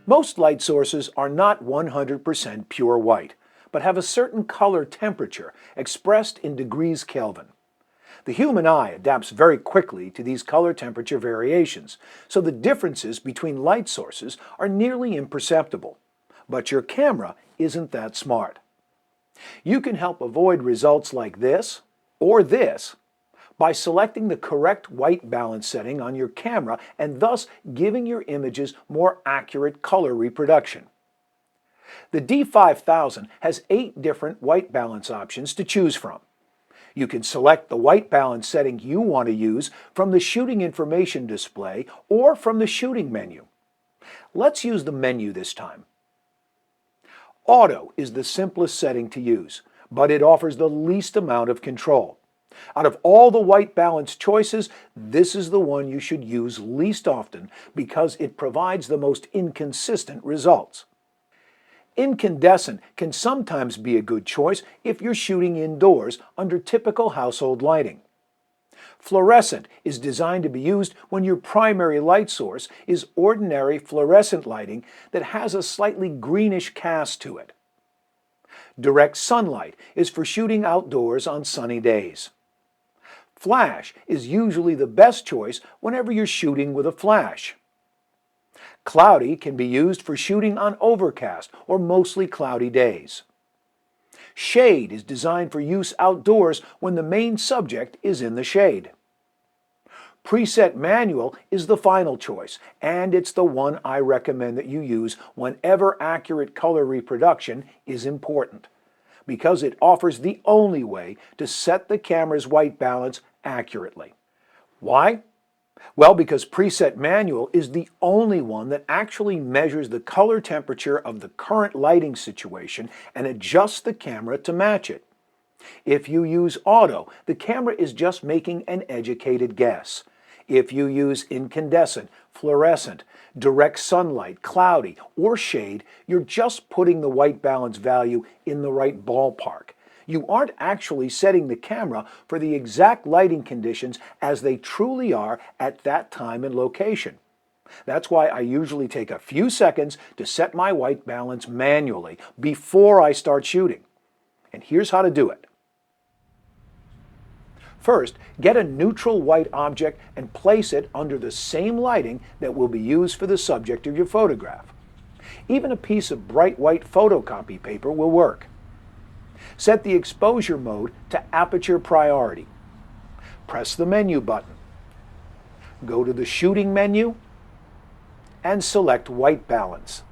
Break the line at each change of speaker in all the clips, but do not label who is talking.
Most light sources are not 100% pure white, but have a certain color temperature expressed in degrees Kelvin. The human eye adapts very quickly to these color temperature variations, so the differences between light sources are nearly imperceptible. But your camera isn't that smart. You can help avoid results like this or this by selecting the correct white balance setting on your camera and thus giving your images more accurate color reproduction. The D5000 has 8 different white balance options to choose from. You can select the white balance setting you want to use from the shooting information display or from the shooting menu. Let's use the menu this time. Auto is the simplest setting to use, but it offers the least amount of control. Out of all the white balance choices, this is the one you should use least often because it provides the most inconsistent results. Incandescent can sometimes be a good choice if you're shooting indoors under typical household lighting. Fluorescent is designed to be used when your primary light source is ordinary fluorescent lighting that has a slightly greenish cast to it. Direct sunlight is for shooting outdoors on sunny days. Flash is usually the best choice whenever you're shooting with a flash. Cloudy can be used for shooting on overcast or mostly cloudy days. Shade is designed for use outdoors when the main subject is in the shade. Preset Manual is the final choice, and it's the one I recommend that you use whenever accurate color reproduction is important, because it offers the only way to set the camera's white balance accurately. Why? Well, because Preset Manual is the only one that actually measures the color temperature of the current lighting situation and adjusts the camera to match it. If you use Auto, the camera is just making an educated guess. If you use incandescent, fluorescent, direct sunlight, cloudy, or shade, you're just putting the white balance value in the right ballpark. You aren't actually setting the camera for the exact lighting conditions as they truly are at that time and location. That's why I usually take a few seconds to set my white balance manually before I start shooting. And here's how to do it. First, get a neutral white object and place it under the same lighting that will be used for the subject of your photograph. Even a piece of bright white photocopy paper will work. Set the exposure mode to aperture priority. Press the menu button. Go to the shooting menu and select white balance.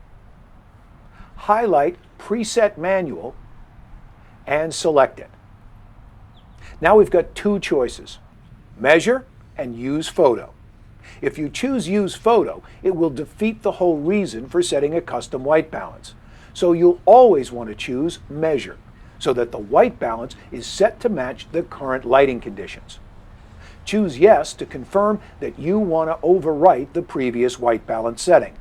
Highlight Preset Manual and select it. Now we've got 2 choices, measure and use photo. If you choose use photo, it will defeat the whole reason for setting a custom white balance. So you'll always want to choose measure, so that the white balance is set to match the current lighting conditions. Choose yes to confirm that you want to overwrite the previous white balance setting.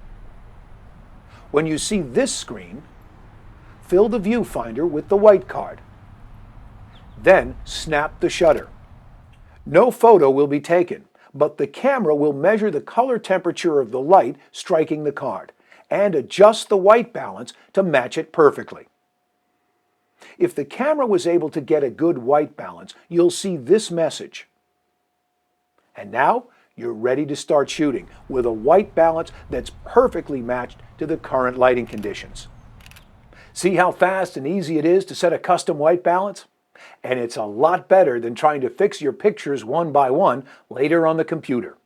When you see this screen, fill the viewfinder with the white card. Then snap the shutter. No photo will be taken, but the camera will measure the color temperature of the light striking the card and adjust the white balance to match it perfectly. If the camera was able to get a good white balance, you'll see this message. And now you're ready to start shooting with a white balance that's perfectly matched to the current lighting conditions. See how fast and easy it is to set a custom white balance? And it's a lot better than trying to fix your pictures one by one later on the computer.